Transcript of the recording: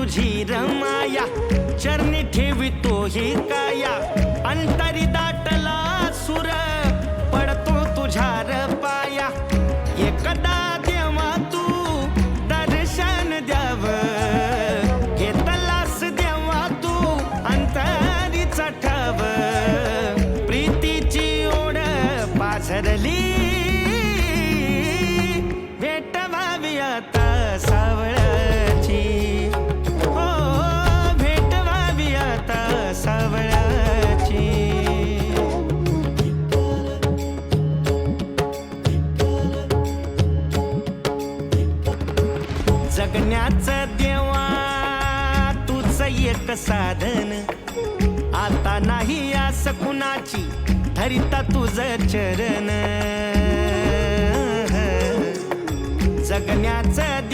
तुझी रमाया, चरणी ठेवितो ही काया, अंतरी दाटला सुर पडतो तुझ्या पाया. एकदा देवा तू दर्शन द्याव, घेतलास देवा तू अंतरीचा ठाव. प्रीतीची ओढ पाझरली, भेट व्हावी आता सावळाची. हो, भेट व्हावी आता सावळाची. जगण्याचं देवा तुझ एक साधन, आता नाही आस कुणाची धरिता तुझ चरण. जगण्याचं